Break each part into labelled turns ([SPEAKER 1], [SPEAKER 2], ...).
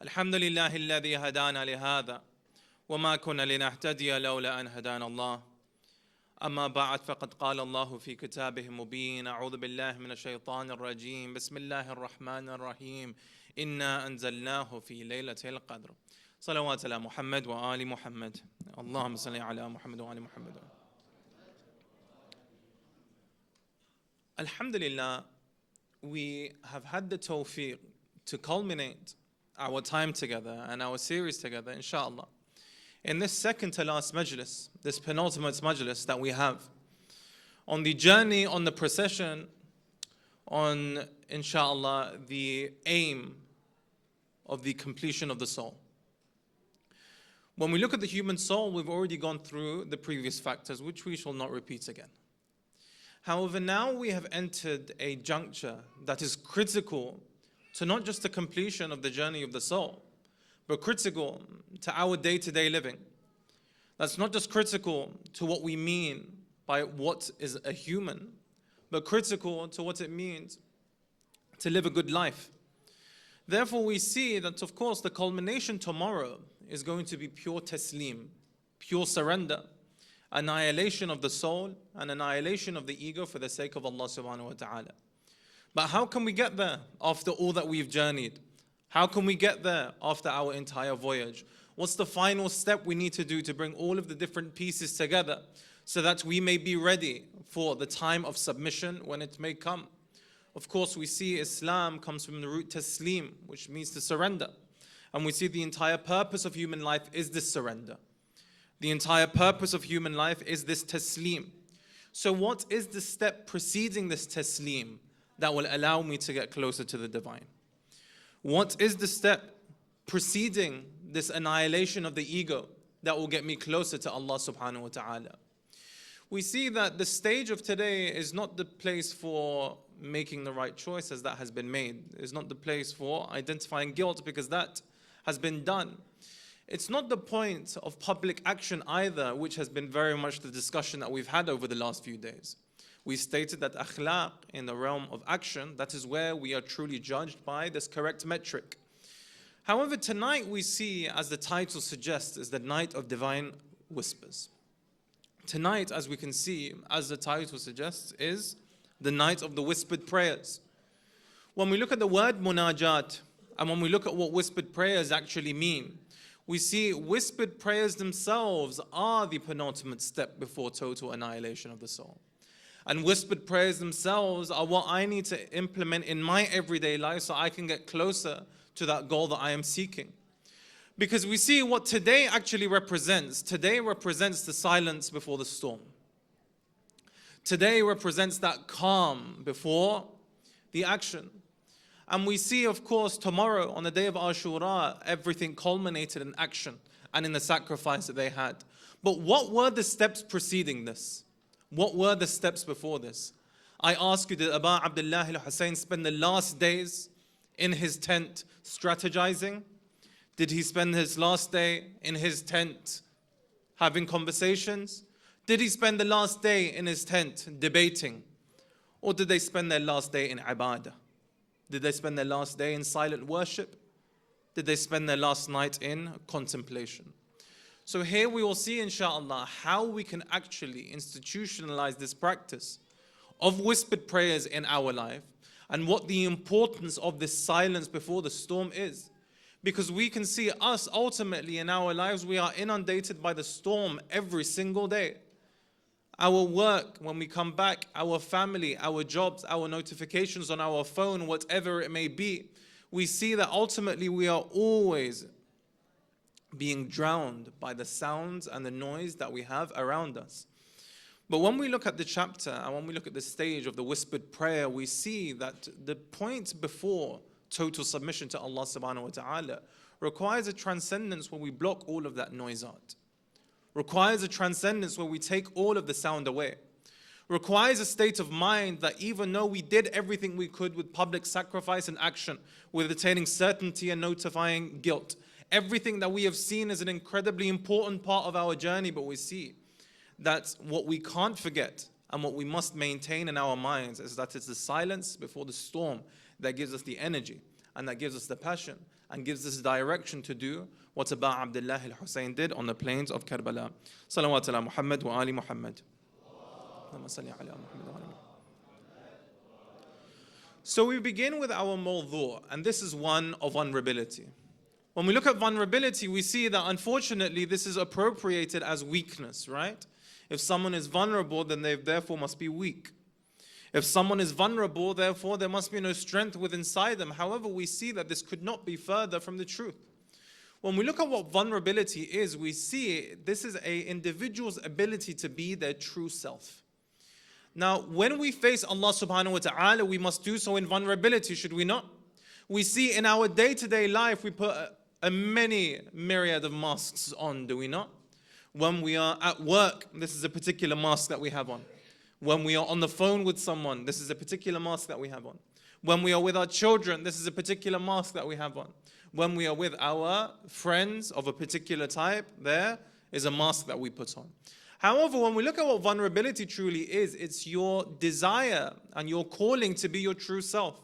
[SPEAKER 1] الحمد لله الذي هدانا لهذا وما كنا لنهتدي لولا أن هدانا الله أما بعد فقد قال الله في كتابه المبين أعوذ بالله من الشيطان الرجيم بسم الله الرحمن الرحيم إنا أنزلناه في ليلة القدر صلوات على محمد وآل محمد اللهم صل على محمد وآل محمد. Alhamdulillah, we have had the tawfiq to culminate our time together and our series together, inshallah, in this second to last majlis, this penultimate majlis that we have, on the journey, on the procession, on, inshallah, the aim of the completion of the soul. When we look at the human soul, we've already gone through the previous factors, which we shall not repeat again. However, now we have entered a juncture that is critical to not just the completion of the journey of the soul, but critical to our day-to-day living. That's not just critical to what we mean by what is a human, but critical to what it means to live a good life. Therefore, we see that, of course, the culmination tomorrow is going to be pure taslim, pure surrender, annihilation of the soul and annihilation of the ego for the sake of Allah subhanahu wa ta'ala. But how can we get there after all that we've journeyed? How can we get there after our entire voyage? What's the final step we need to do to bring all of the different pieces together so that we may be ready for the time of submission when it may come? Of course, we see Islam comes from the root taslim, which means to surrender. And we see the entire purpose of human life is this surrender. The entire purpose of human life is this taslim. So what is the step preceding this taslim that will allow me to get closer to the divine? What is the step preceding this annihilation of the ego that will get me closer to Allah subhanahu wa ta'ala? We see that the stage of today is not the place for making the right choices that has been made. It's not the place for identifying guilt because that has been done. It's not the point of public action either, which has been very much the discussion that we've had over the last few days. We stated that akhlaq in the realm of action, that is where we are truly judged by this correct metric. However, tonight we see, as the title suggests, is the night of divine whispers. Tonight, as we can see, as the title suggests, is the night of the whispered prayers. When we look at the word munajat, and when we look at what whispered prayers actually mean, we see whispered prayers themselves are the penultimate step before total annihilation of the soul. And whispered prayers themselves are what I need to implement in my everyday life so I can get closer to that goal that I am seeking. Because we see what today actually represents. Today represents the silence before the storm. Today represents that calm before the action. And we see, of course, tomorrow on the day of Ashura, everything culminated in action and in the sacrifice that they had. But what were the steps preceding this? What were the steps before this? I ask you, did Abu Abdullah al-Hussein spend the last days in his tent strategizing? Did he spend his last day in his tent having conversations? Did he spend the last day in his tent debating? Or did they spend their last day in ibadah? Did they spend their last day in silent worship? Did they spend their last night in contemplation? So here we will see, inshallah, how we can actually institutionalize this practice of whispered prayers in our life and what the importance of this silence before the storm is. Because we can see us ultimately in our lives, we are inundated by the storm every single day. Our work, when we come back, our family, our jobs, our notifications on our phone, whatever it may be, we see that ultimately we are always being drowned by the sounds and the noise that we have around us. But when we look at the chapter and when we look at the stage of the whispered prayer, we see that the point before total submission to Allah subhanahu wa ta'ala requires a transcendence where we block all of that noise out. Requires a transcendence where we take all of the sound away. Requires a state of mind that even though we did everything we could with public sacrifice and action, with attaining certainty and notifying guilt, everything that we have seen is an incredibly important part of our journey, but we see that what we can't forget and what we must maintain in our minds is that it's the silence before the storm that gives us the energy and that gives us the passion and gives us direction to do what Aba Abdullah al-Hussein did on the plains of Karbala. Salawat ala Muhammad wa ali Muhammad. So we begin with our mawdu', and this is one of vulnerability. When we look at vulnerability, we see that unfortunately this is appropriated as weakness, right? If someone is vulnerable, then they therefore must be weak. If someone is vulnerable, therefore there must be no strength within inside them. However, we see that this could not be further from the truth. When we look at what vulnerability is, we see this is an individual's ability to be their true self. Now, when we face Allah subhanahu wa ta'ala, we must do so in vulnerability, should we not? We see in our day-to-day life, we put a many myriad of masks on, do we not? When we are at work, this is a particular mask that we have on. When we are on the phone with someone, this is a particular mask that we have on. When we are with our children, this is a particular mask that we have on. When we are with our friends of a particular type, there is a mask that we put on. However, when we look at what vulnerability truly is, it's your desire and your calling to be your true self.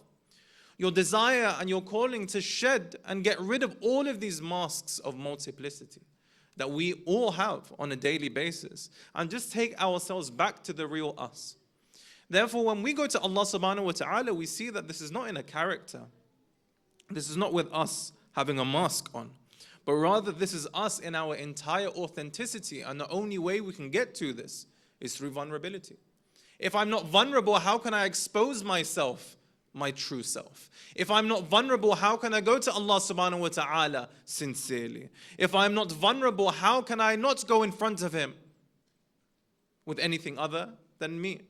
[SPEAKER 1] Your desire and your calling to shed and get rid of all of these masks of multiplicity that we all have on a daily basis, and just take ourselves back to the real us. Therefore, when we go to Allah subhanahu wa ta'ala, we see that this is not in a character. This is not with us having a mask on, but rather this is us in our entire authenticity, and the only way we can get to this is through vulnerability. If I'm not vulnerable, how can I expose myself, my true self? If I'm not vulnerable, how can I go to Allah subhanahu wa ta'ala sincerely? If I'm not vulnerable, how can I not go in front of Him with anything other than me?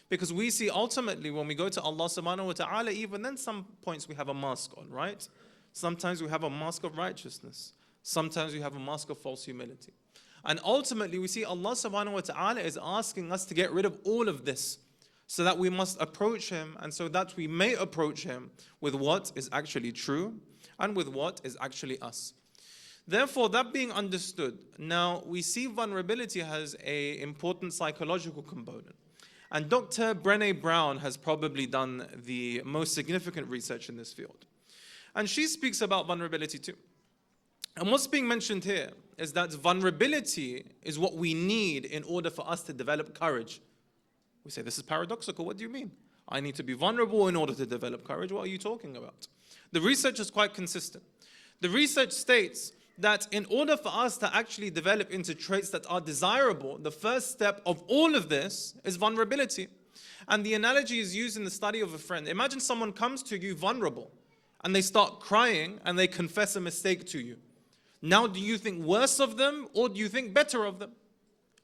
[SPEAKER 1] Because we see ultimately when we go to Allah subhanahu wa ta'ala, even then some points we have a mask on, right? Sometimes we have a mask of righteousness. Sometimes we have a mask of false humility. And ultimately we see Allah subhanahu wa ta'ala is asking us to get rid of all of this, so that we must approach Him, and so that we may approach Him with what is actually true and with what is actually us. Therefore, that being understood, now we see vulnerability has an important psychological component. And Dr. Brené Brown has probably done the most significant research in this field. And she speaks about vulnerability too. And what's being mentioned here is that vulnerability is what we need in order for us to develop courage. We say, this is paradoxical. What do you mean? I need to be vulnerable in order to develop courage. What are you talking about? The research is quite consistent. The research states that in order for us to actually develop into traits that are desirable, the first step of all of this is vulnerability. And the analogy is used in the study of a friend. Imagine someone comes to you vulnerable, and they start crying, and they confess a mistake to you. Now, do you think worse of them, or do you think better of them?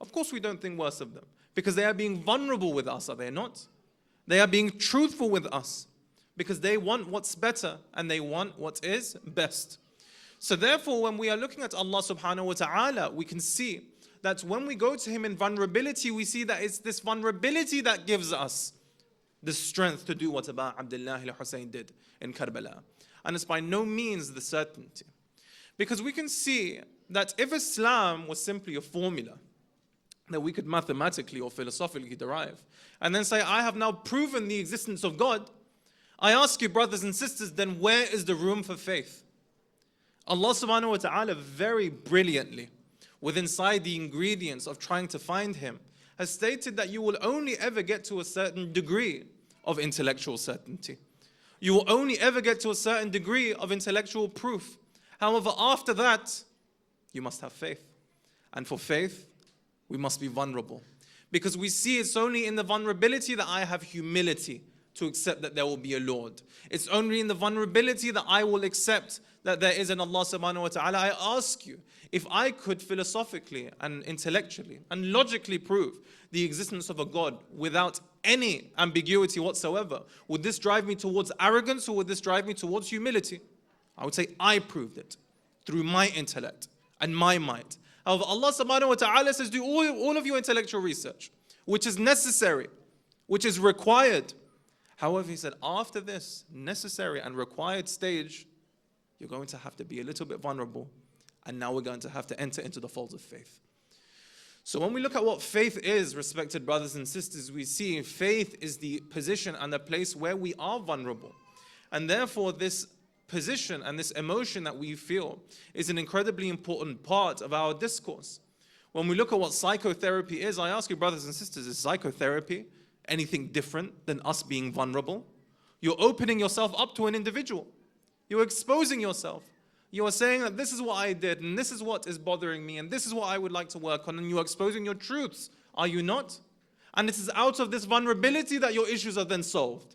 [SPEAKER 1] Of course we don't think worse of them, because they are being vulnerable with us, are they not? They are being truthful with us, because they want what's better, and they want what is best. So therefore, when we are looking at Allah subhanahu wa ta'ala, we can see that when we go to Him in vulnerability, we see that it's this vulnerability that gives us the strength to do what Aba Abdullah al-Hussein did in Karbala. And it's by no means the certainty. Because we can see that if Islam was simply a formula that we could mathematically or philosophically derive, and then say, I have now proven the existence of God, I ask you, brothers and sisters, then where is the room for faith? Allah subhanahu wa ta'ala very brilliantly, with inside the ingredients of trying to find Him, has stated that you will only ever get to a certain degree of intellectual certainty. You will only ever get to a certain degree of intellectual proof. However, after that, you must have faith. And for faith, we must be vulnerable. Because we see it's only in the vulnerability that I have humility to accept that there will be a Lord. It's only in the vulnerability that I will accept that there is an Allah subhanahu wa ta'ala. I ask you, if I could philosophically and intellectually and logically prove the existence of a God without any ambiguity whatsoever, would this drive me towards arrogance or would this drive me towards humility? I would say I proved it through my intellect and my might. However, Allah subhanahu wa ta'ala says, do all of your intellectual research, which is necessary, which is required. However, He said, after this necessary and required stage, you're going to have to be a little bit vulnerable. And now we're going to have to enter into the folds of faith. So when we look at what faith is, respected brothers and sisters, we see faith is the position and the place where we are vulnerable. And therefore, this position and this emotion that we feel is an incredibly important part of our discourse. When we look at what psychotherapy is, I ask you, brothers and sisters, is psychotherapy anything different than us being vulnerable? You're opening yourself up to an individual. You're exposing yourself. You are saying that this is what I did, and this is what is bothering me, and this is what I would like to work on, and you're exposing your truths, are you not? And it is out of this vulnerability that your issues are then solved.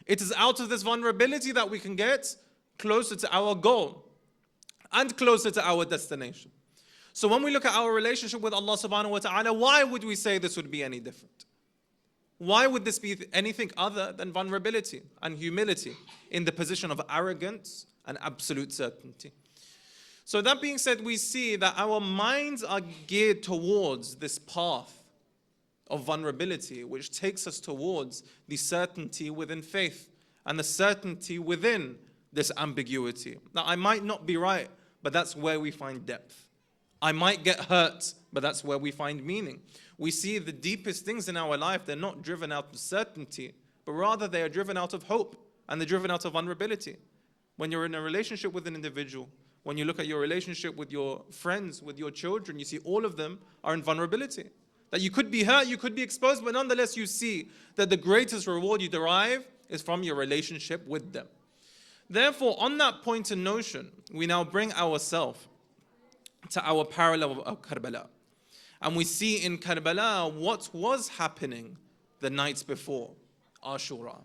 [SPEAKER 1] It is out of this vulnerability that we can get closer to our goal and closer to our destination. So when we look at our relationship with Allah subhanahu wa ta'ala, why would we say this would be any different? Why would this be anything other than vulnerability and humility in the position of arrogance and absolute certainty? So that being said, we see that our minds are geared towards this path of vulnerability, which takes us towards the certainty within faith and the certainty within this ambiguity. Now, I might not be right, but that's where we find depth. I might get hurt, but that's where we find meaning. We see the deepest things in our life, they're not driven out of certainty, but rather they are driven out of hope, and they're driven out of vulnerability. When you're in a relationship with an individual, when you look at your relationship with your friends, with your children, you see all of them are in vulnerability. That you could be hurt, you could be exposed, but nonetheless you see that the greatest reward you derive is from your relationship with them. Therefore, on that point and notion, we now bring ourselves to our parallel of Karbala. And we see in Karbala what was happening the nights before Ashura.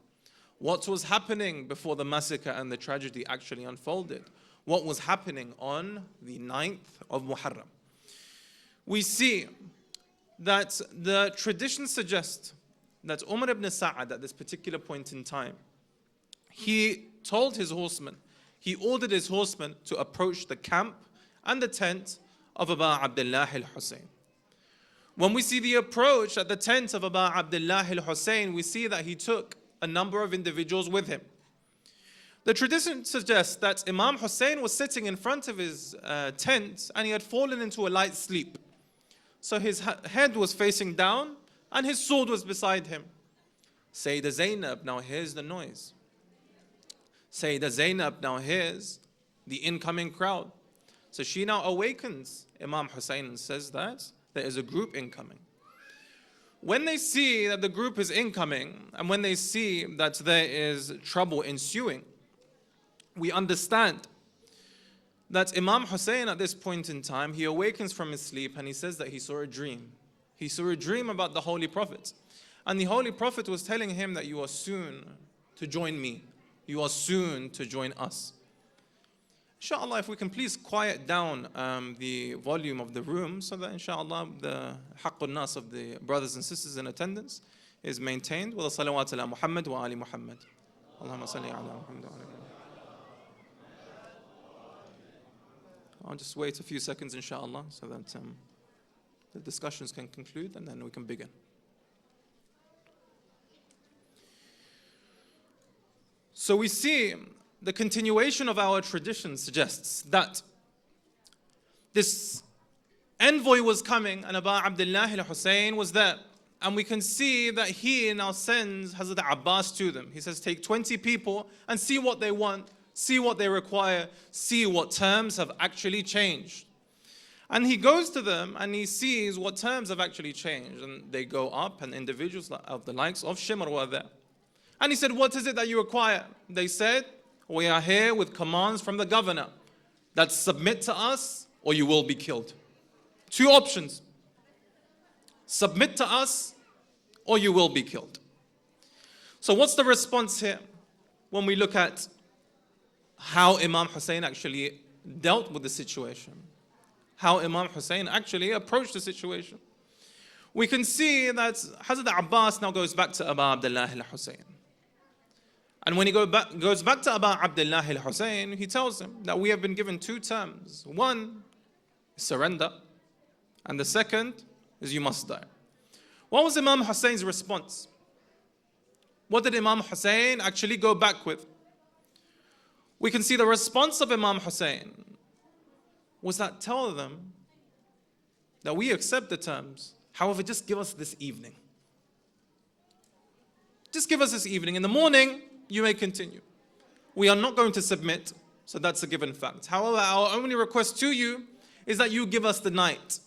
[SPEAKER 1] What was happening before the massacre and the tragedy actually unfolded. What was happening on the 9th of Muharram. We see that the tradition suggests that Umar ibn Sa'ad at this particular point in time, he told his horsemen, he ordered his horsemen to approach the camp and the tent of Abu Abdullah al-Hussein. When we see the approach at the tent of Abu Abdullah al-Hussein, we see that he took a number of individuals with him. The tradition suggests that Imam Hussein was sitting in front of his tent and he had fallen into a light sleep. So his head was facing down and his sword was beside him. Sayyidah Zainab now hears the noise. Sayyidah Zainab now hears the incoming crowd. So she now awakens Imam Hussein and says that there is a group incoming. When they see that the group is incoming and when they see that there is trouble ensuing, we understand that Imam Hussein at this point in time, he awakens from his sleep and he says that he saw a dream. He saw a dream about the Holy Prophet. And the Holy Prophet was telling him that you are soon to join me. You are soon to join us. Inshallah, if we can please quiet down the volume of the room so that inshallah the haqqun nas of the brothers and sisters in attendance is maintained. Wa salawat ala Muhammad wa ali Muhammad. Allahumma salli ala Muhammad wa ali. I'll just wait a few seconds inshallah so that the discussions can conclude and then we can begin. So we see the continuation of our tradition suggests that this envoy was coming and Abu Abdullah al-Hussein was there. And we can see that he now sends Hazrat Abbas to them. He says, take 20 people and see what they want, see what they require, see what terms have actually changed. And he goes to them and he sees what terms have actually changed. And they go up and individuals of the likes of Shimr were there. And he said, what is it that you require? They said, we are here with commands from the governor that submit to us or you will be killed. Two options. Submit to us or you will be killed. So what's the response here when we look at how Imam Hussein actually dealt with the situation? How Imam Hussein actually approached the situation? We can see that Hazrat Abbas now goes back to Abu Abdullah al-Hussein. And when he goes back to Abu Abdullah al-Hussein, he tells him that we have been given two terms. One is surrender, and the second is you must die. What was Imam Hussein's response? What did Imam Hussein actually go back with? We can see the response of Imam Hussein was that tell them that we accept the terms, however, just give us this evening. Just give us this evening. In the morning, you may continue. We are not going to submit. So that's a given fact. However, our only request to you is that you give us the night.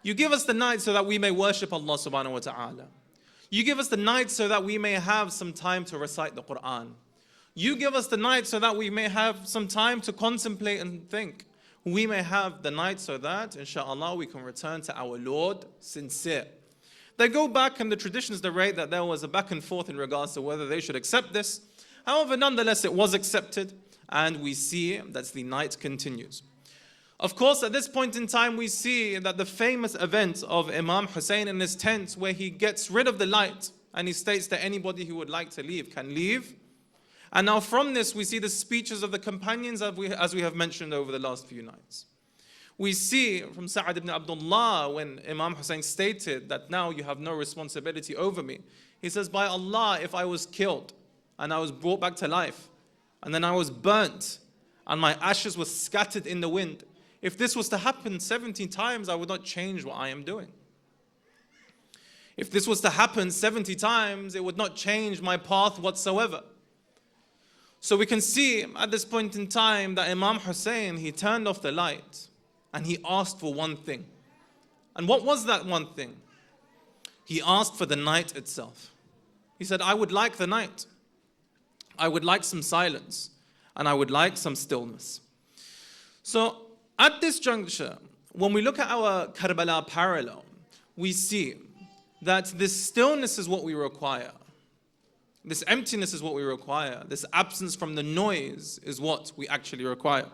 [SPEAKER 1] You give us the night so that we may worship Allah subhanahu wa ta'ala. You give us the night so that we may have some time to recite the Quran. You give us the night so that we may have some time to contemplate and think. We may have the night so that, inshallah, we can return to our Lord sincere. They go back, and the traditions narrate that there was a back and forth in regards to whether they should accept this. However, nonetheless, it was accepted, and we see that the night continues. Of course, at this point in time, we see that the famous event of Imam Hussein in his tent, where he gets rid of the light, and he states that anybody who would like to leave can leave. And now from this, we see the speeches of the companions, as we have mentioned over the last few nights. We see from Syed ibn Abdullah, when Imam Hussein stated that now you have no responsibility over me. He says, by Allah, if I was killed and I was brought back to life and then I was burnt and my ashes were scattered in the wind, if this was to happen 70 times, I would not change what I am doing. If this was to happen 70 times, it would not change my path whatsoever. So we can see at this point in time that Imam Hussein, he turned off the light and he asked for one thing. And what was that one thing? He asked for the night itself. He said, I would like the night. I would like some silence. And I would like some stillness. So at this juncture, when we look at our Karbala parallel, we see that this stillness is what we require. This emptiness is what we require. This absence from the noise is what we actually require.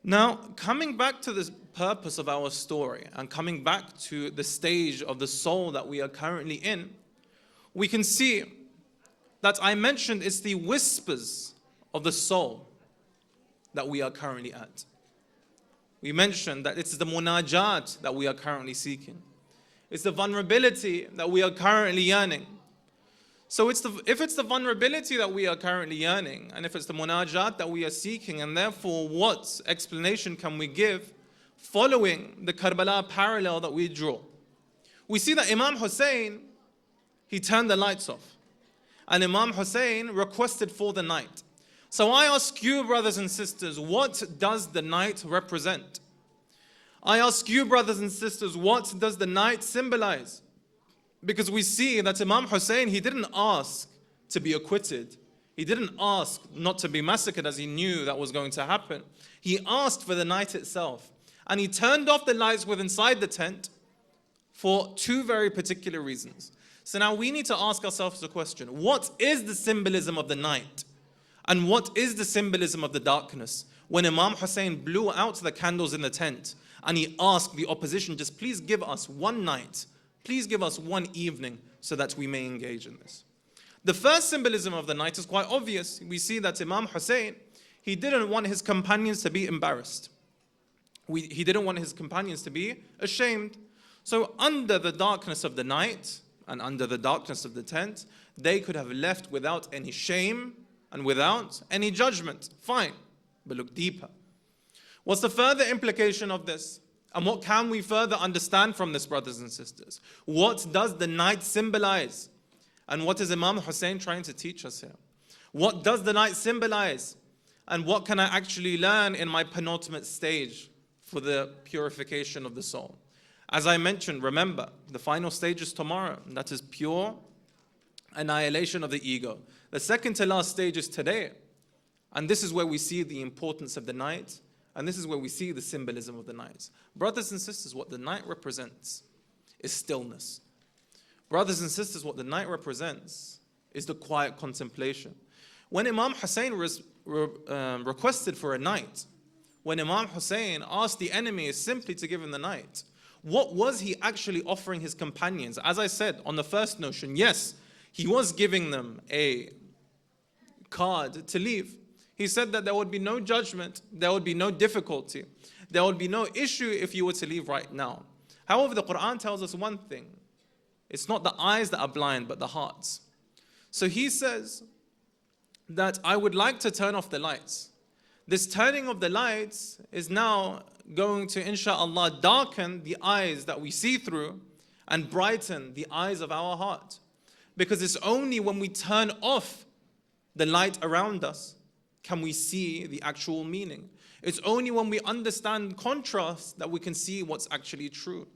[SPEAKER 1] Now, coming back to the purpose of our story and coming back to the stage of the soul that we are currently in, we can see that I mentioned it's the whispers of the soul that we are currently at. We mentioned that it's the munajat that we are currently seeking. It's the vulnerability that we are currently yearning. So if it's the vulnerability that we are currently yearning, and if it's the munajat that we are seeking, and therefore what explanation can we give following the Karbala parallel that we draw? We see that Imam Hussein, he turned the lights off. And Imam Hussein requested for the night. So I ask you, brothers and sisters, what does the night represent? I ask you, brothers and sisters, what does the night symbolize? Because we see that Imam Hussein, he didn't ask to be acquitted. He didn't ask not to be massacred as he knew that was going to happen. He asked for the night itself. And he turned off the lights within inside the tent for two very particular reasons. So now we need to ask ourselves the question, what is the symbolism of the night? And what is the symbolism of the darkness? When Imam Hussein blew out the candles in the tent and he asked the opposition, just please give us one night, please give us one evening so that we may engage in this. The first symbolism of the night is quite obvious. We see that Imam Hussein, he didn't want his companions to be embarrassed. He didn't want his companions to be ashamed. So under the darkness of the night and under the darkness of the tent, they could have left without any shame and without any judgment. Fine, but look deeper. What's the further implication of this? And what can we further understand from this, brothers and sisters? What does the night symbolize? And what is Imam Hussein trying to teach us here? What does the night symbolize? And what can I actually learn in my penultimate stage for the purification of the soul? As I mentioned, remember, the final stage is tomorrow. And that is pure annihilation of the ego. The second to last stage is today. And this is where we see the importance of the night. And this is where we see the symbolism of the night. Brothers and sisters, what the night represents is stillness. Brothers and sisters, what the night represents is the quiet contemplation. When Imam Hussein requested for a night, when Imam Hussein asked the enemy simply to give him the night, what was he actually offering his companions? As I said on the first notion, yes, he was giving them a card to leave. He said that there would be no judgment, there would be no difficulty, there would be no issue if you were to leave right now. However, the Quran tells us one thing. It's not the eyes that are blind, but the hearts. So he says that I would like to turn off the lights. This turning of the lights is now going to, inshallah, darken the eyes that we see through and brighten the eyes of our heart. Because it's only when we turn off the light around us, can we see the actual meaning. It's only when we understand contrast that we can see what's actually true.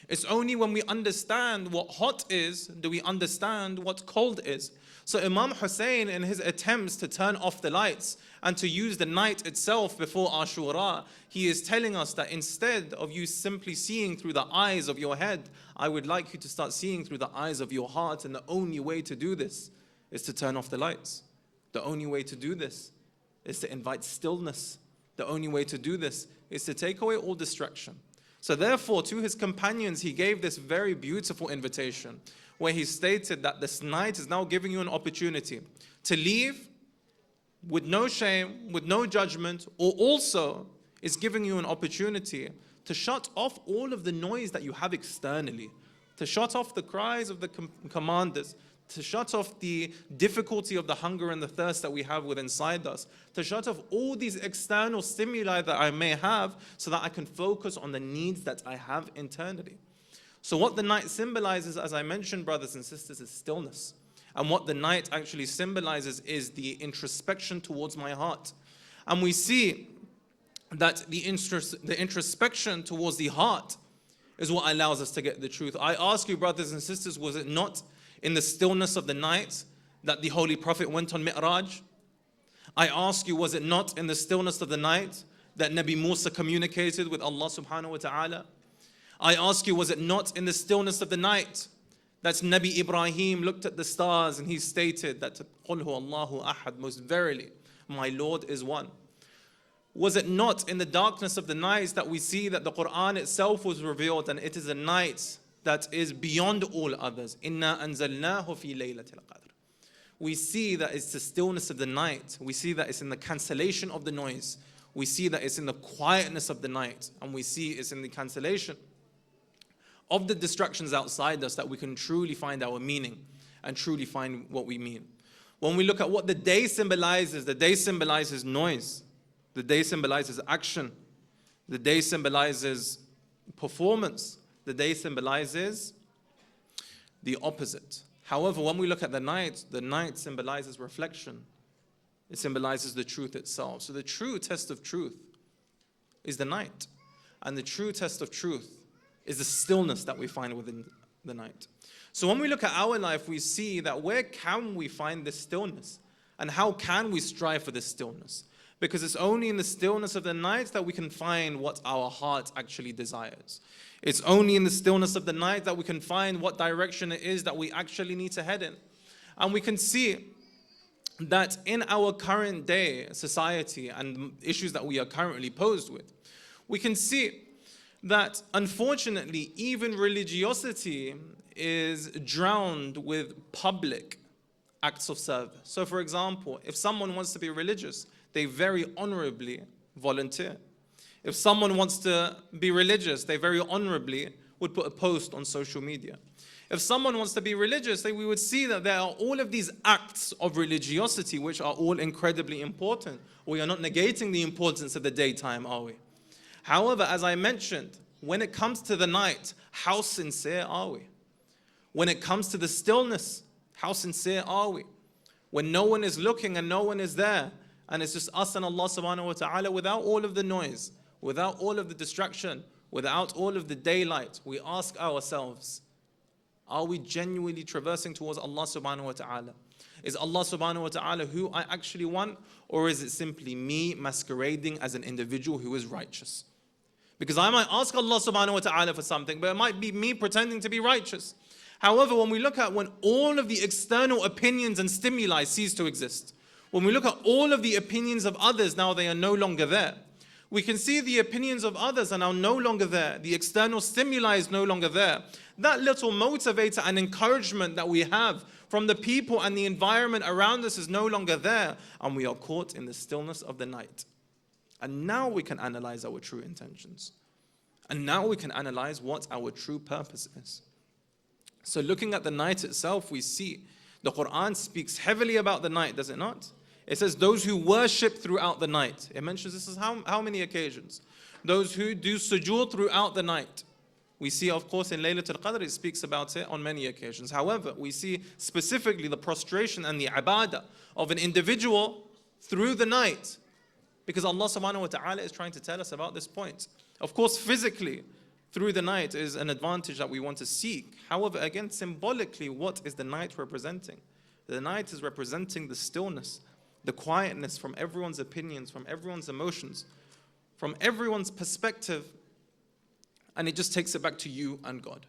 [SPEAKER 1] It's only when we understand what hot is do we understand what cold is. So Imam Hussein, in his attempts to turn off the lights and to use the night itself before Ashura, he is telling us that instead of you simply seeing through the eyes of your head, I would like you to start seeing through the eyes of your heart, and the only way to do this is to turn off the lights. The only way to do this is to invite stillness. The only way to do this is to take away all distraction. So therefore, to his companions, he gave this very beautiful invitation where he stated that this night is now giving you an opportunity to leave with no shame, with no judgment, or also is giving you an opportunity to shut off all of the noise that you have externally, to shut off the cries of the commanders, to shut off the difficulty of the hunger and the thirst that we have within inside us, to shut off all these external stimuli that I may have so that I can focus on the needs that I have internally. So what the night symbolizes, as I mentioned, brothers and sisters, is stillness. And what the night actually symbolizes is the introspection towards my heart. And we see that the introspection towards the heart is what allows us to get the truth. I ask you, brothers and sisters, was it not in the stillness of the night that the Holy Prophet went on Mi'raj? I ask you, was it not in the stillness of the night that Nabi Musa communicated with Allah subhanahu wa ta'ala? I ask you, was it not in the stillness of the night that Nabi Ibrahim looked at the stars and he stated that قُلْ هُوَ اللَّهُ أَحَدٌ, most verily, my Lord is one? Was it not in the darkness of the night that we see that the Quran itself was revealed, and it is a night that is beyond all others? إِنَّا أَنزَلْنَاهُ فِي لَيْلَةِ الْقَدْرِ. We see that it's the stillness of the night. We see that it's in the cancellation of the noise. We see that it's in the quietness of the night. And we see it's in the cancellation of the distractions outside us that we can truly find our meaning and truly find what we mean. When we look at what the day symbolizes noise. The day symbolizes action. The day symbolizes performance. The day symbolizes the opposite. However, when we look at the night symbolizes reflection. It symbolizes the truth itself. So the true test of truth is the night. And the true test of truth is the stillness that we find within the night. So when we look at our life, we see that where can we find this stillness? And how can we strive for this stillness? Because it's only in the stillness of the night that we can find what our heart actually desires. It's only in the stillness of the night that we can find what direction it is that we actually need to head in. And we can see that in our current day society and issues that we are currently posed with, we can see that unfortunately even religiosity is drowned with public acts of service. So for example, if someone wants to be religious, they very honorably volunteer. If someone wants to be religious, they very honorably would put a post on social media. If someone wants to be religious, we would see that there are all of these acts of religiosity which are all incredibly important. We are not negating the importance of the daytime, are we? However, as I mentioned, when it comes to the night, how sincere are we? When it comes to the stillness, how sincere are we? When no one is looking and no one is there, and it's just us and Allah subhanahu wa ta'ala, without all of the noise, without all of the distraction, without all of the daylight, we ask ourselves, are we genuinely traversing towards Allah subhanahu wa ta'ala? Is Allah subhanahu wa ta'ala who I actually want? Or is it simply me masquerading as an individual who is righteous? Because I might ask Allah subhanahu wa ta'ala for something, but it might be me pretending to be righteous. However, when we look at when all of the external opinions and stimuli cease to exist, when we look at all of the opinions of others, now they are no longer there. We can see the opinions of others are now no longer there. The external stimuli is no longer there. That little motivator and encouragement that we have from the people and the environment around us is no longer there. And we are caught in the stillness of the night. And now we can analyze our true intentions. And now we can analyze what our true purpose is. So looking at the night itself, we see the Quran speaks heavily about the night, does it not? It says those who worship throughout the night. It mentions this is how many occasions? Those who do sujood throughout the night. We see, of course, in Laylatul Qadr, it speaks about it on many occasions. However, we see specifically the prostration and the ibadah of an individual through the night, because Allah subhanahu wa ta'ala is trying to tell us about this point. Of course, physically, through the night is an advantage that we want to seek. However, again, symbolically, what is the night representing? The night is representing the stillness, the quietness from everyone's opinions, from everyone's emotions, from everyone's perspective, and it just takes it back to you and God.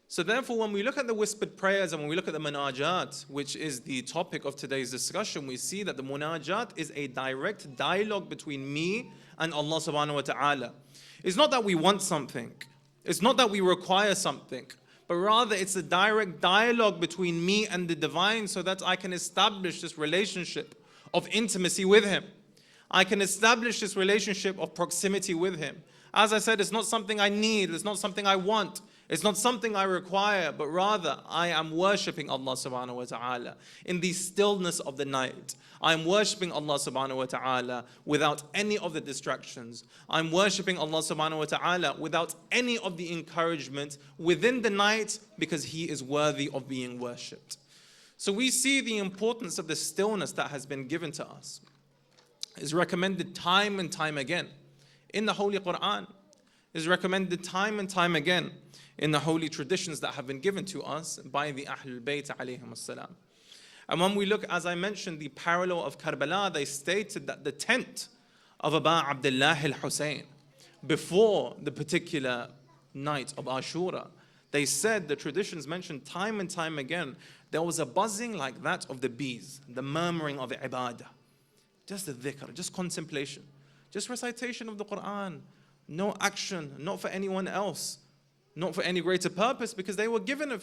[SPEAKER 1] So therefore, when we look at the whispered prayers and when we look at the munajat, which is the topic of today's discussion, we see that the munajat is a direct dialogue between me and Allah subhanahu wa ta'ala. It's not that we want something. It's not that we require something. But rather, it's a direct dialogue between me and the divine so that I can establish this relationship of intimacy with Him. I can establish this relationship of proximity with Him. As I said, it's not something I need, it's not something I want, it's not something I require, but rather I am worshipping Allah subhanahu wa ta'ala in the stillness of the night. I am worshipping Allah subhanahu wa ta'ala without any of the distractions. I'm worshipping Allah subhanahu wa ta'ala without any of the encouragement within the night, because He is worthy of being worshipped. So we see the importance of the stillness that has been given to us. It's recommended time and time again in the Holy Quran, is recommended time and time again in the holy traditions that have been given to us by the Ahlul Bayt alayhim as-salam. And when we look, as I mentioned, the parallel of Karbala, they stated that the tent of Aba Abdullah al-Hussein, before the particular night of Ashura, they said, the traditions mentioned time and time again, there was a buzzing like that of the bees, the murmuring of ibadah, just the dhikr, just contemplation, just recitation of the Quran, no action, not for anyone else, not for any greater purpose, because they were given a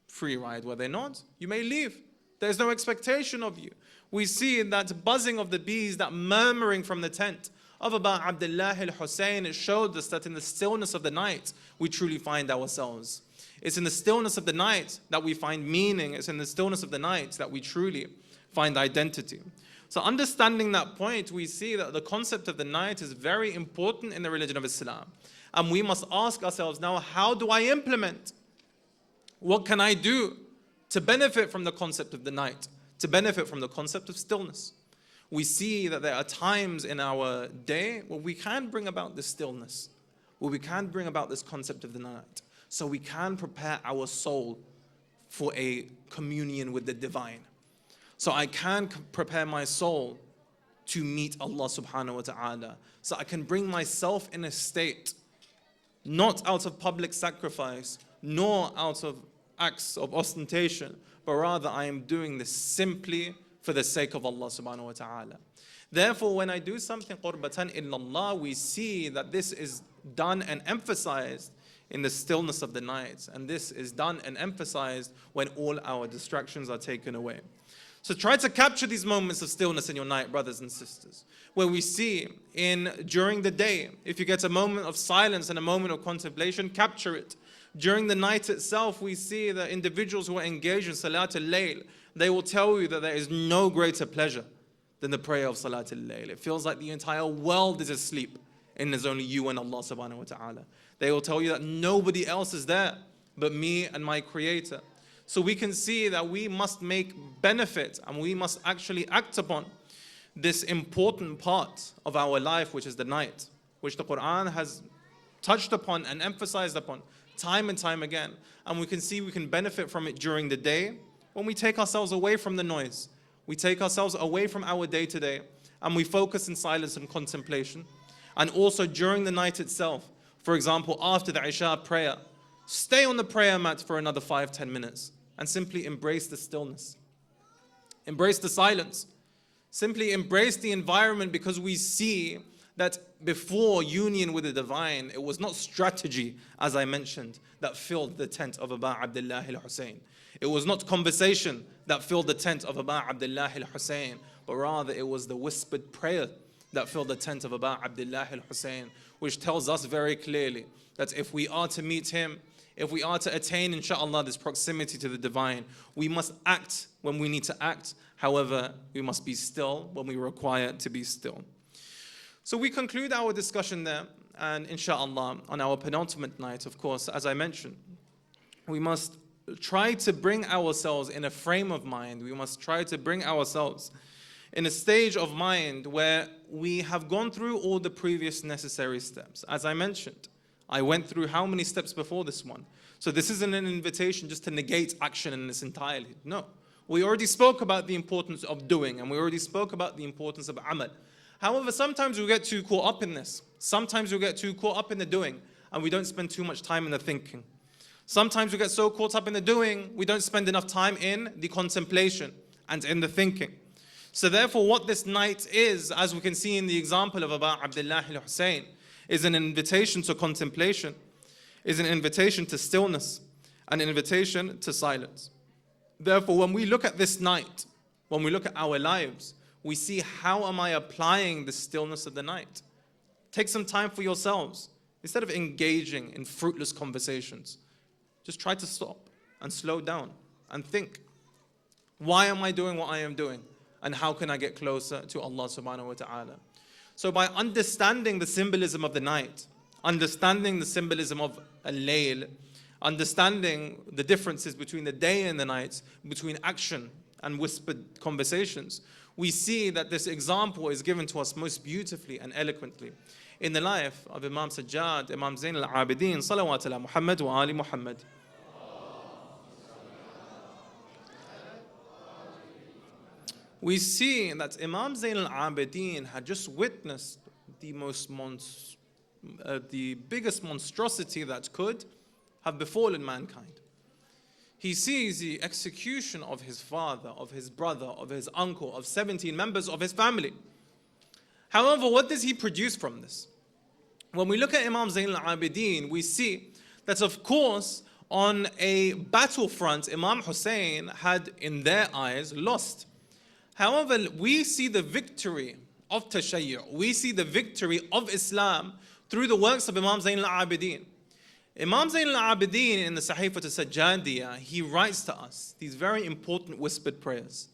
[SPEAKER 1] free ride, were they not? You may leave. There's no expectation of you. We see that buzzing of the bees, that murmuring from the tent of Aba Abdullah al-Hussein. It showed us that in the stillness of the night, we truly find ourselves. It's in the stillness of the night that we find meaning. It's in the stillness of the night that we truly find identity. So understanding that point, we see that the concept of the night is very important in the religion of Islam. And we must ask ourselves now, how do I implement? What can I do to benefit from the concept of the night, to benefit from the concept of stillness? We see that there are times in our day where we can bring about this stillness, where we can bring about this concept of the night, so we can prepare our soul for a communion with the divine. So I can prepare my soul to meet Allah subhanahu wa ta'ala. So I can bring myself in a state, not out of public sacrifice, nor out of acts of ostentation, but rather I am doing this simply for the sake of Allah subhanahu wa ta'ala. Therefore, when I do something qurbatan illallah, we see that this is done and emphasized in the stillness of the night. And this is done and emphasized when all our distractions are taken away. So try to capture these moments of stillness in your night, brothers and sisters, where we see during the day, if you get a moment of silence and a moment of contemplation, capture it. During the night itself, we see that individuals who are engaged in Salat al-Layl, they will tell you that there is no greater pleasure than the prayer of Salat al-Layl. It feels like the entire world is asleep and there's only you and Allah subhanahu wa ta'ala. They will tell you that nobody else is there but me and my Creator. So we can see that we must make benefit and we must actually act upon this important part of our life, which is the night, which the Quran has touched upon and emphasized upon time and time again. And we can see we can benefit from it during the day when we take ourselves away from the noise. We take ourselves away from our day-to-day and we focus in silence and contemplation. And also during the night itself, for example, after the Isha prayer, stay on the prayer mat for another 5-10 minutes and simply embrace the stillness. Embrace the silence. Simply embrace the environment, because we see that before union with the divine, it was not strategy, as I mentioned, that filled the tent of Aba Abdullah al-Hussein. It was not conversation that filled the tent of Aba Abdullah al-Hussein, but rather it was the whispered prayer that filled the tent of Aba Abdullah al-Hussein, which tells us very clearly that if we are to meet him, if we are to attain, inshallah, this proximity to the divine, we must act when we need to act. However, we must be still when we require to be still. So we conclude our discussion there, and inshallah, on our penultimate night, of course, as I mentioned, we must try to bring ourselves in a frame of mind. We must try to bring ourselves in a stage of mind where we have gone through all the previous necessary steps. As I mentioned, I went through how many steps before this one? So this isn't an invitation just to negate action in its entirety. No. We already spoke about the importance of doing, and we already spoke about the importance of amal. However, sometimes we get too caught up in this. Sometimes we get too caught up in the doing, and we don't spend too much time in the thinking. Sometimes we get so caught up in the doing, we don't spend enough time in the contemplation and in the thinking. So therefore, what this night is, as we can see in the example of Aba Abdullah al-Hussein, is an invitation to contemplation, is an invitation to stillness, an invitation to silence. Therefore, when we look at this night, when we look at our lives, we see, how am I applying the stillness of the night? Take some time for yourselves. Instead of engaging in fruitless conversations, just try to stop and slow down and think. Why am I doing what I am doing? And how can I get closer to Allah subhanahu wa ta'ala? So by understanding the symbolism of the night, understanding the symbolism of al-layl, understanding the differences between the day and the night, between action and whispered conversations, we see that this example is given to us most beautifully and eloquently in the life of Imam Sajjad, Imam Zain al-Abidin, salawat ala Muhammad wa ali Muhammad. We see that Imam Zain al-Abidin had just witnessed the biggest monstrosity that could have befallen mankind. He sees the execution of his father, of his brother, of his uncle, of 17 members of his family. However, what does he produce from this? When we look at Imam Zain al-Abidin, we see that, of course, on a battlefront, Imam Hussein had, in their eyes, lost. However, we see the victory of Tashayyu', we see the victory of Islam through the works of Imam Zain al-Abidin. Imam Zain al-Abidin in the Sahifa al-Sajjadiyah, he writes to us these very important whispered prayers.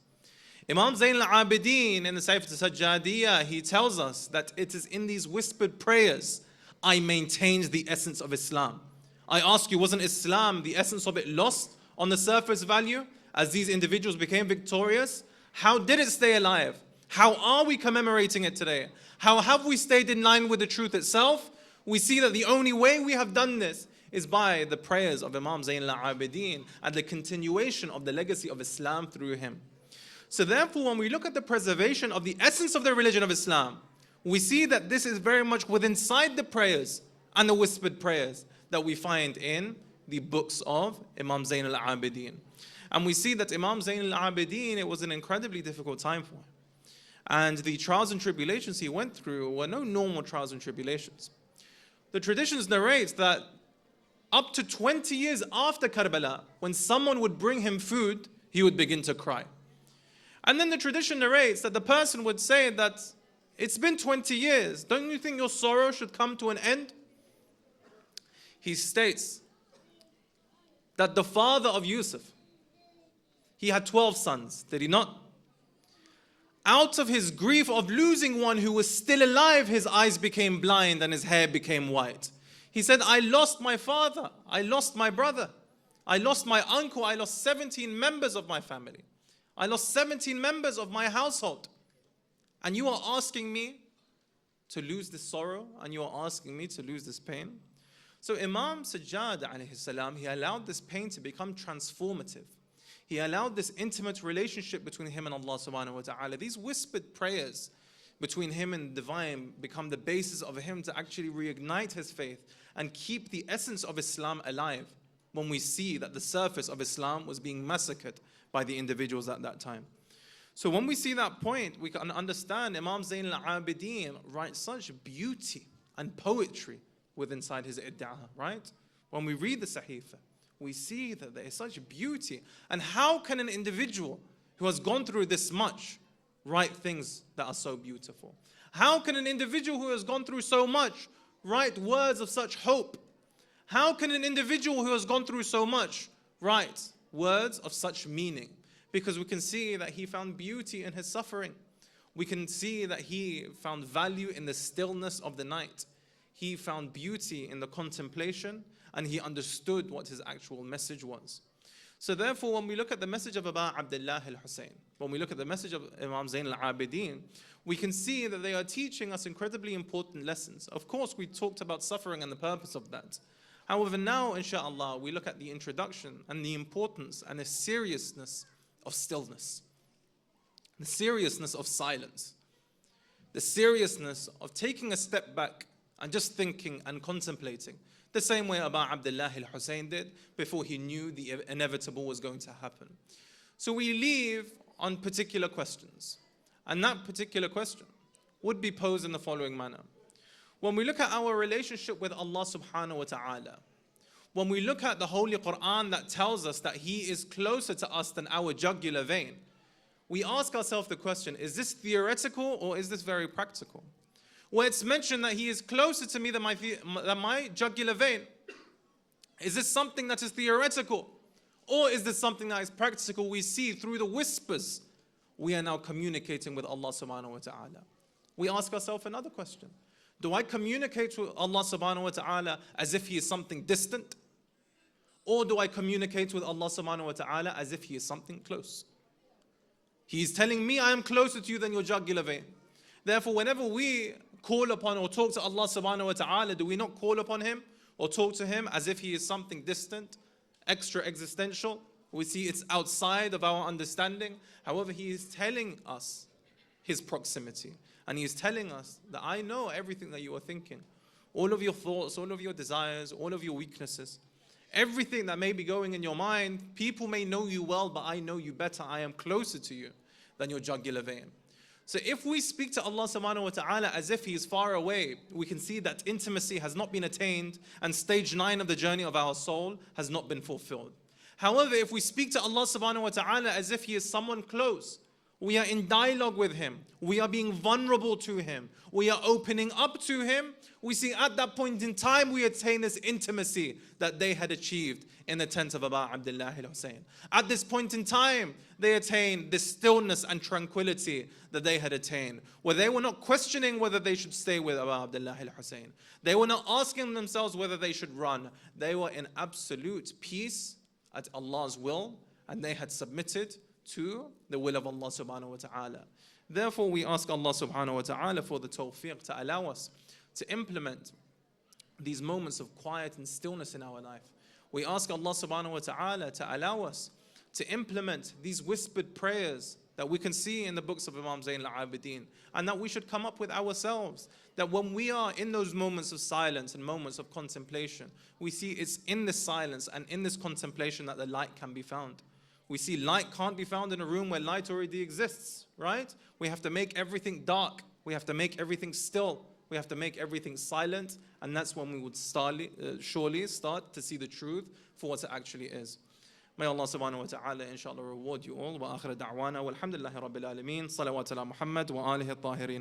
[SPEAKER 1] Imam Zain al-Abidin in the Sahifa al-Sajjadiyah, he tells us that it is in these whispered prayers I maintained the essence of Islam. I ask you, wasn't Islam, the essence of it, lost on the surface value as these individuals became victorious? How did it stay alive? How are we commemorating it today? How have we stayed in line with the truth itself? We see that the only way we have done this is by the prayers of Imam Zain al-Abidin and the continuation of the legacy of Islam through him. So therefore, when we look at the preservation of the essence of the religion of Islam, we see that this is very much within inside the prayers and the whispered prayers that we find in the books of Imam Zain al-Abidin. And we see that Imam Zain al-Abidin, it was an incredibly difficult time for him. And the trials and tribulations he went through were no normal trials and tribulations. The traditions narrate that up to 20 years after Karbala, when someone would bring him food, he would begin to cry. And then the tradition narrates that the person would say that, it's been 20 years, don't you think your sorrow should come to an end? He states that the father of Yusuf, he had 12 sons, did he not? Out of his grief of losing one who was still alive, his eyes became blind and his hair became white. He said, I lost my father, I lost my brother, I lost my uncle, I lost 17 members of my family. I lost 17 members of my household. And you are asking me to lose this sorrow, and you are asking me to lose this pain. So Imam Sajjad alayhi salam, he allowed this pain to become transformative. He allowed this intimate relationship between him and Allah subhanahu wa ta'ala. These whispered prayers between him and the divine become the basis of him to actually reignite his faith and keep the essence of Islam alive when we see that the surface of Islam was being massacred by the individuals at that time. So when we see that point, we can understand Imam Zain al-Abidin writes such beauty and poetry within inside his iddah, right? When we read the Sahifa, we see that there is such beauty. And how can an individual who has gone through this much write things that are so beautiful? How can an individual who has gone through so much write words of such hope? How can an individual who has gone through so much write words of such meaning? Because we can see that he found beauty in his suffering. We can see that he found value in the stillness of the night. He found beauty in the contemplation, and he understood what his actual message was. So therefore, when we look at the message of Aba Abdullah al-Hussein, when we look at the message of Imam Zayn al-Abidin, we can see that they are teaching us incredibly important lessons. Of course, we talked about suffering and the purpose of that. However, now, inshallah, we look at the introduction and the importance and the seriousness of stillness, the seriousness of silence, the seriousness of taking a step back and just thinking and contemplating, the same way Aba Abdullah al-Hussein did before he knew the inevitable was going to happen. So we leave on particular questions, and that particular question would be posed in the following manner. When we look at our relationship with Allah subhanahu wa ta'ala, when we look at the Holy Quran that tells us that He is closer to us than our jugular vein, we ask ourselves the question, is this theoretical or is this very practical? Where it's mentioned that He is closer to me than my jugular vein, is this something that is theoretical? Or is this something that is practical? We see through the whispers, we are now communicating with Allah subhanahu wa ta'ala. We ask ourselves another question. Do I communicate with Allah subhanahu wa ta'ala as if He is something distant? Or do I communicate with Allah subhanahu wa ta'ala as if He is something close? He is telling me I am closer to you than your jugular vein. Therefore, whenever we call upon or talk to Allah subhanahu wa ta'ala, do we not call upon Him or talk to Him as if He is something distant, extra existential? We see it's outside of our understanding. However, He is telling us His proximity. And He is telling us that I know everything that you are thinking. All of your thoughts, all of your desires, all of your weaknesses. Everything that may be going in your mind, people may know you well, but I know you better. I am closer to you than your jugular vein. So if we speak to Allah subhanahu wa ta'ala as if He is far away, we can see that intimacy has not been attained and stage 9 of the journey of our soul has not been fulfilled. However, if we speak to Allah subhanahu wa ta'ala as if He is someone close, we are in dialogue with Him, we are being vulnerable to Him, we are opening up to Him, we see at that point in time we attain this intimacy that they had achieved in the tent of Aba Abdullah al-Hussein. At this point in time, they attained this stillness and tranquility that they had attained, where they were not questioning whether they should stay with Aba Abdullah al-Hussein. They were not asking themselves whether they should run. They were in absolute peace at Allah's will, and they had submitted to the will of Allah subhanahu wa ta'ala. Therefore, we ask Allah subhanahu wa ta'ala for the tawfiq to allow us to implement these moments of quiet and stillness in our life. We ask Allah subhanahu wa ta'ala to allow us to implement these whispered prayers that we can see in the books of Imam Zayn al-Abidin, and that we should come up with ourselves. That when we are in those moments of silence and moments of contemplation, we see it's in this silence and in this contemplation that the light can be found. We see light can't be found in a room where light already exists, right? We have to make everything dark. We have to make everything still. We have to make everything silent. And that's when we would surely start to see the truth for what it actually is. May Allah subhanahu wa ta'ala inshallah reward you all. Wa akhir da'wana walhamdulillahi rabbil alameen. Salawat ala Muhammad wa alihi at-tahirin.